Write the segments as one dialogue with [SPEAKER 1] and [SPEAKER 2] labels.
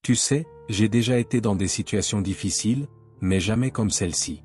[SPEAKER 1] Tu sais, j'ai déjà été dans des situations difficiles, mais jamais comme celle-ci.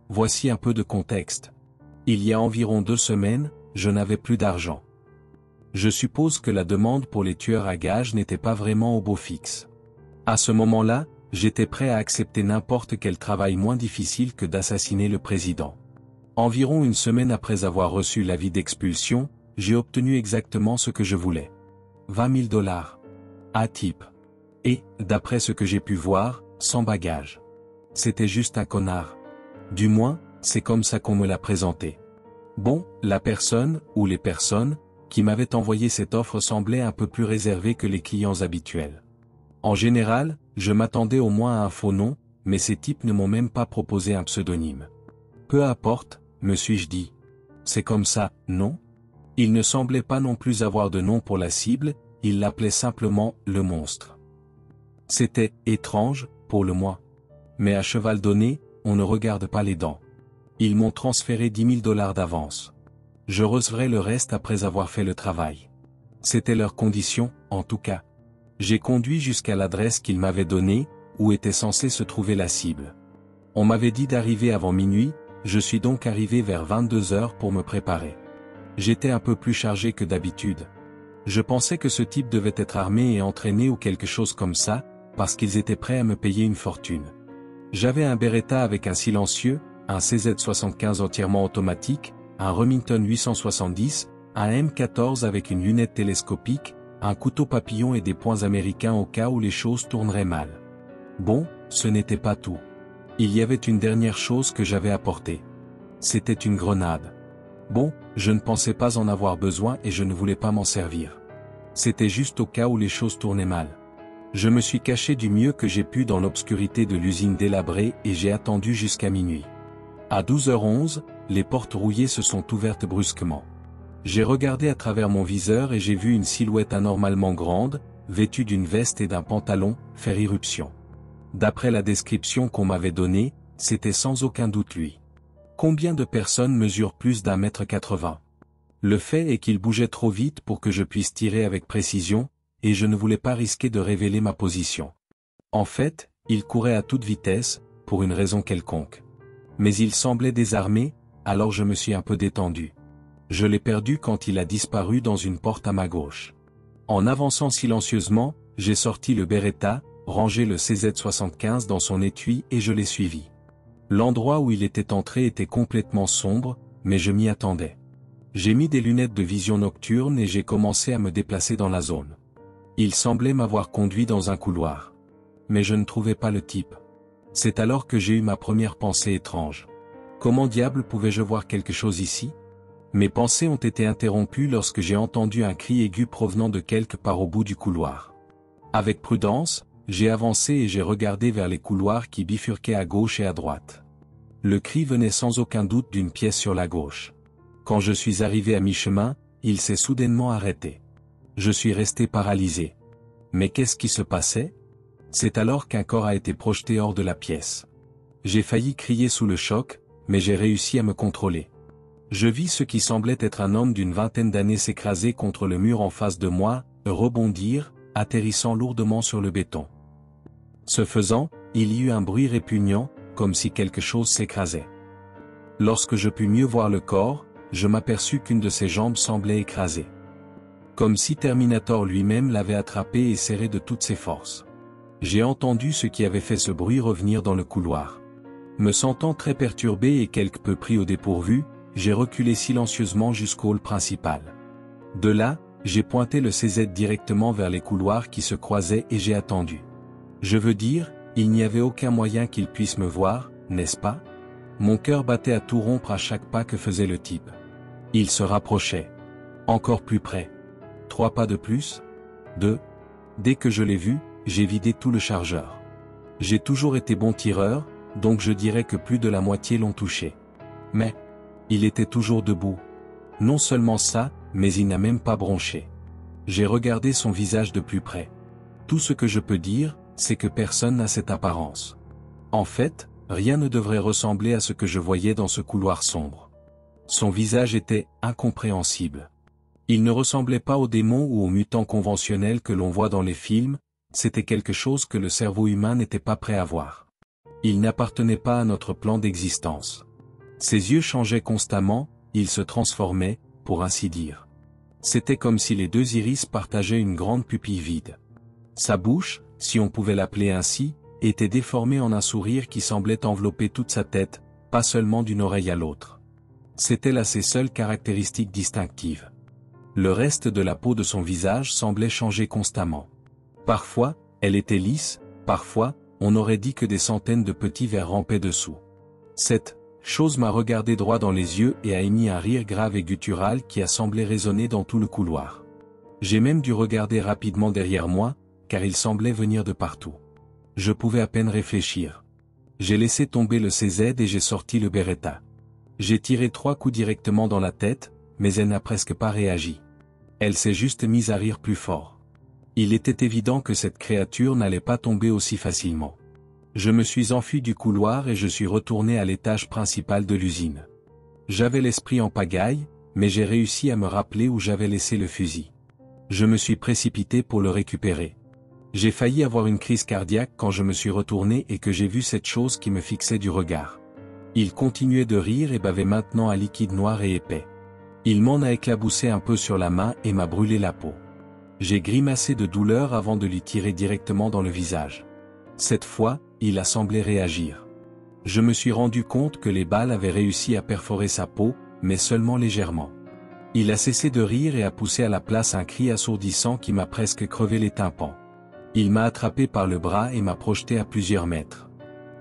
[SPEAKER 1] Voici un peu de contexte. Il y a environ 2 semaines, je n'avais plus d'argent. Je suppose que la demande pour les tueurs à gages n'était pas vraiment au beau fixe. À ce moment-là, j'étais prêt à accepter n'importe quel travail moins difficile que d'assassiner le président. Environ 1 semaine après avoir reçu l'avis d'expulsion, j'ai obtenu exactement ce que je voulais. 20 000 $. À type. Et, d'après ce que j'ai pu voir, sans bagage. C'était juste un connard. Du moins, c'est comme ça qu'on me l'a présenté. Bon, la personne, ou les personnes, qui m'avaient envoyé cette offre semblait un peu plus réservée que les clients habituels. En général, je m'attendais au moins à un faux nom, mais ces types ne m'ont même pas proposé un pseudonyme. Peu importe, me suis-je dit. C'est comme ça, non? Il ne semblait pas non plus avoir de nom pour la cible, il l'appelait simplement « le monstre ». C'était « étrange » pour le moins. Mais à cheval donné, on ne regarde pas les dents. Ils m'ont transféré 10 000 $ d'avance. Je recevrai le reste après avoir fait le travail. C'était leur condition, en tout cas. J'ai conduit jusqu'à l'adresse qu'ils m'avaient donnée, où était censée se trouver la cible. On m'avait dit d'arriver avant minuit, je suis donc arrivé vers 22 h pour me préparer. J'étais un peu plus chargé que d'habitude. Je pensais que ce type devait être armé et entraîné ou quelque chose comme ça, parce qu'ils étaient prêts à me payer une fortune. J'avais un Beretta avec un silencieux, un CZ75 entièrement automatique, un Remington 870, un M14 avec une lunette télescopique, un couteau papillon et des poings américains au cas où les choses tourneraient mal. Bon, ce n'était pas tout. Il y avait une dernière chose que j'avais apportée. C'était une grenade. Bon, je ne pensais pas en avoir besoin et je ne voulais pas m'en servir. C'était juste au cas où les choses tournaient mal. Je me suis caché du mieux que j'ai pu dans l'obscurité de l'usine délabrée et j'ai attendu jusqu'à minuit. À 12 h 11, les portes rouillées se sont ouvertes brusquement. J'ai regardé à travers mon viseur et j'ai vu une silhouette anormalement grande, vêtue d'une veste et d'un pantalon, faire irruption. D'après la description qu'on m'avait donnée, c'était sans aucun doute lui. Combien de personnes mesurent plus d'1,80 m? Le fait est qu'il bougeait trop vite pour que je puisse tirer avec précision, et je ne voulais pas risquer de révéler ma position. En fait, il courait à toute vitesse, pour une raison quelconque. Mais il semblait désarmé, alors je me suis un peu détendu. Je l'ai perdu quand il a disparu dans une porte à ma gauche. En avançant silencieusement, j'ai sorti le Beretta, rangé le CZ75 dans son étui et je l'ai suivi. L'endroit où il était entré était complètement sombre, mais je m'y attendais. J'ai mis des lunettes de vision nocturne et j'ai commencé à me déplacer dans la zone. Il semblait m'avoir conduit dans un couloir. Mais je ne trouvais pas le type. C'est alors que j'ai eu ma première pensée étrange. Comment diable pouvais-je voir quelque chose ici? Mes pensées ont été interrompues lorsque j'ai entendu un cri aigu provenant de quelque part au bout du couloir. Avec prudence, j'ai avancé et j'ai regardé vers les couloirs qui bifurquaient à gauche et à droite. Le cri venait sans aucun doute d'une pièce sur la gauche. Quand je suis arrivé à mi-chemin, il s'est soudainement arrêté. Je suis resté paralysé. Mais qu'est-ce qui se passait? C'est alors qu'un corps a été projeté hors de la pièce. J'ai failli crier sous le choc, mais j'ai réussi à me contrôler. Je vis ce qui semblait être un homme d'une vingtaine d'années s'écraser contre le mur en face de moi, rebondir, atterrissant lourdement sur le béton. Ce faisant, il y eut un bruit répugnant, comme si quelque chose s'écrasait. Lorsque je pus mieux voir le corps, je m'aperçus qu'une de ses jambes semblait écrasée. Comme si Terminator lui-même l'avait attrapé et serré de toutes ses forces. J'ai entendu ce qui avait fait ce bruit revenir dans le couloir. Me sentant très perturbé et quelque peu pris au dépourvu, j'ai reculé silencieusement jusqu'au hall principal. De là, j'ai pointé le CZ directement vers les couloirs qui se croisaient et j'ai attendu. Je veux dire, il n'y avait aucun moyen qu'il puisse me voir, n'est-ce pas? Mon cœur battait à tout rompre à chaque pas que faisait le type. Il se rapprochait. Encore plus près. 3 pas de plus. 2. Dès que je l'ai vu, j'ai vidé tout le chargeur. J'ai toujours été bon tireur, donc je dirais que plus de la moitié l'ont touché. Mais, il était toujours debout. Non seulement ça, mais il n'a même pas bronché. J'ai regardé son visage de plus près. Tout ce que je peux dire, c'est que personne n'a cette apparence. En fait, rien ne devrait ressembler à ce que je voyais dans ce couloir sombre. Son visage était incompréhensible. Il ne ressemblait pas aux démons ou aux mutants conventionnels que l'on voit dans les films, c'était quelque chose que le cerveau humain n'était pas prêt à voir. Il n'appartenait pas à notre plan d'existence. Ses yeux changeaient constamment, ils se transformaient, pour ainsi dire. C'était comme si les deux iris partageaient une grande pupille vide. Sa bouche, si on pouvait l'appeler ainsi, était déformée en un sourire qui semblait envelopper toute sa tête, pas seulement d'une oreille à l'autre. C'était là ses seules caractéristiques distinctives. Le reste de la peau de son visage semblait changer constamment. Parfois, elle était lisse, parfois, on aurait dit que des centaines de petits vers rampaient dessous. Cette chose m'a regardé droit dans les yeux et a émis un rire grave et guttural qui a semblé résonner dans tout le couloir. J'ai même dû regarder rapidement derrière moi, car il semblait venir de partout. Je pouvais à peine réfléchir. J'ai laissé tomber le CZ et j'ai sorti le Beretta. J'ai tiré 3 coups directement dans la tête, mais elle n'a presque pas réagi. Elle s'est juste mise à rire plus fort. Il était évident que cette créature n'allait pas tomber aussi facilement. Je me suis enfui du couloir et je suis retourné à l'étage principal de l'usine. J'avais l'esprit en pagaille, mais j'ai réussi à me rappeler où j'avais laissé le fusil. Je me suis précipité pour le récupérer. J'ai failli avoir une crise cardiaque quand je me suis retourné et que j'ai vu cette chose qui me fixait du regard. Il continuait de rire et bavait maintenant un liquide noir et épais. Il m'en a éclaboussé un peu sur la main et m'a brûlé la peau. J'ai grimacé de douleur avant de lui tirer directement dans le visage. Cette fois, il a semblé réagir. Je me suis rendu compte que les balles avaient réussi à perforer sa peau, mais seulement légèrement. Il a cessé de rire et a poussé à la place un cri assourdissant qui m'a presque crevé les tympans. Il m'a attrapé par le bras et m'a projeté à plusieurs mètres.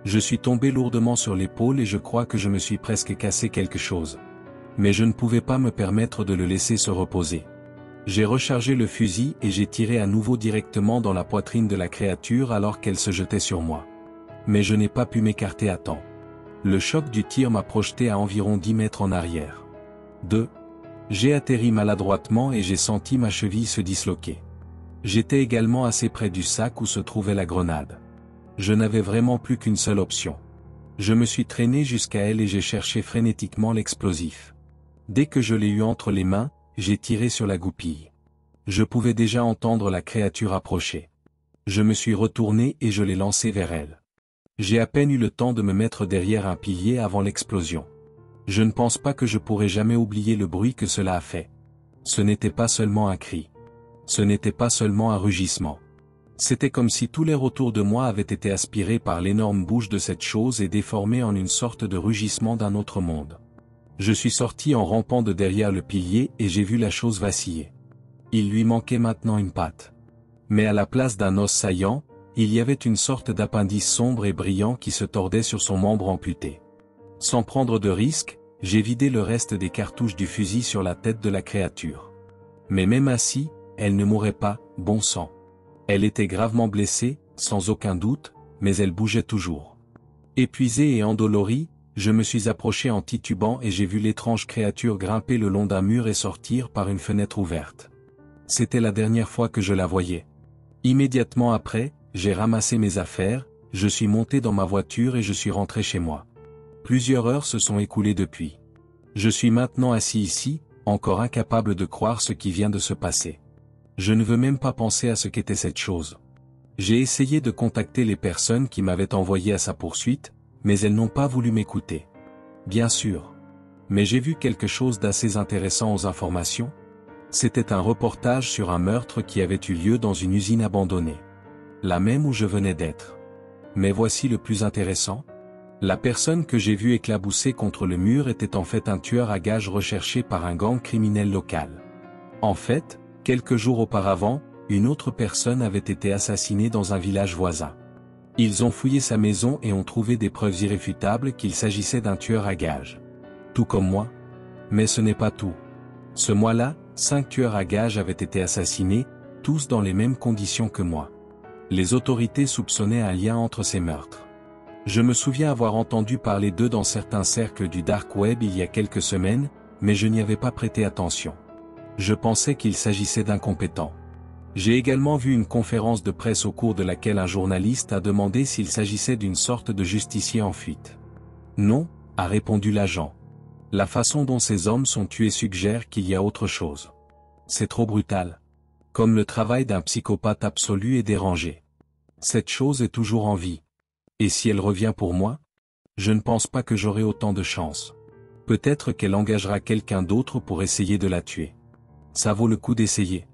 [SPEAKER 1] Je suis tombé lourdement sur l'épaule et je crois que je me suis presque cassé quelque chose. Mais je ne pouvais pas me permettre de le laisser se reposer. J'ai rechargé le fusil et j'ai tiré à nouveau directement dans la poitrine de la créature alors qu'elle se jetait sur moi. Mais je n'ai pas pu m'écarter à temps. Le choc du tir m'a projeté à environ 10 mètres en arrière. 2. J'ai atterri maladroitement et j'ai senti ma cheville se disloquer. J'étais également assez près du sac où se trouvait la grenade. Je n'avais vraiment plus qu'une seule option. Je me suis traîné jusqu'à elle et j'ai cherché frénétiquement l'explosif. Dès que je l'ai eu entre les mains, j'ai tiré sur la goupille. Je pouvais déjà entendre la créature approcher. Je me suis retourné et je l'ai lancé vers elle. J'ai à peine eu le temps de me mettre derrière un pilier avant l'explosion. Je ne pense pas que je pourrai jamais oublier le bruit que cela a fait. Ce n'était pas seulement un cri. Ce n'était pas seulement un rugissement. C'était comme si tout l'air autour de moi avait été aspiré par l'énorme bouche de cette chose et déformé en une sorte de rugissement d'un autre monde. Je suis sorti en rampant de derrière le pilier et j'ai vu la chose vaciller. Il lui manquait maintenant une patte. Mais à la place d'un os saillant, il y avait une sorte d'appendice sombre et brillant qui se tordait sur son membre amputé. Sans prendre de risque, j'ai vidé le reste des cartouches du fusil sur la tête de la créature. Mais même ainsi, elle ne mourrait pas, bon sang. Elle était gravement blessée, sans aucun doute, mais elle bougeait toujours. Épuisé et endolori, je me suis approché en titubant et j'ai vu l'étrange créature grimper le long d'un mur et sortir par une fenêtre ouverte. C'était la dernière fois que je la voyais. Immédiatement après, j'ai ramassé mes affaires, je suis monté dans ma voiture et je suis rentré chez moi. Plusieurs heures se sont écoulées depuis. Je suis maintenant assis ici, encore incapable de croire ce qui vient de se passer. Je ne veux même pas penser à ce qu'était cette chose. J'ai essayé de contacter les personnes qui m'avaient envoyé à sa poursuite, mais elles n'ont pas voulu m'écouter. Bien sûr. Mais j'ai vu quelque chose d'assez intéressant aux informations. C'était un reportage sur un meurtre qui avait eu lieu dans une usine abandonnée. La même où je venais d'être. Mais voici le plus intéressant. La personne que j'ai vue éclabousser contre le mur était en fait un tueur à gages recherché par un gang criminel local. En fait, quelques jours auparavant, une autre personne avait été assassinée dans un village voisin. Ils ont fouillé sa maison et ont trouvé des preuves irréfutables qu'il s'agissait d'un tueur à gages. Tout comme moi. Mais ce n'est pas tout. Ce mois-là, 5 tueurs à gages avaient été assassinés, tous dans les mêmes conditions que moi. Les autorités soupçonnaient un lien entre ces meurtres. Je me souviens avoir entendu parler d'eux dans certains cercles du dark web il y a quelques semaines, mais je n'y avais pas prêté attention. Je pensais qu'il s'agissait d'incompétents. J'ai également vu une conférence de presse au cours de laquelle un journaliste a demandé s'il s'agissait d'une sorte de justicier en fuite. Non, a répondu l'agent. La façon dont ces hommes sont tués suggère qu'il y a autre chose. C'est trop brutal. Comme le travail d'un psychopathe absolu et dérangé. Cette chose est toujours en vie. Et si elle revient pour moi? Je ne pense pas que j'aurai autant de chance. Peut-être qu'elle engagera quelqu'un d'autre pour essayer de la tuer. Ça vaut le coup d'essayer.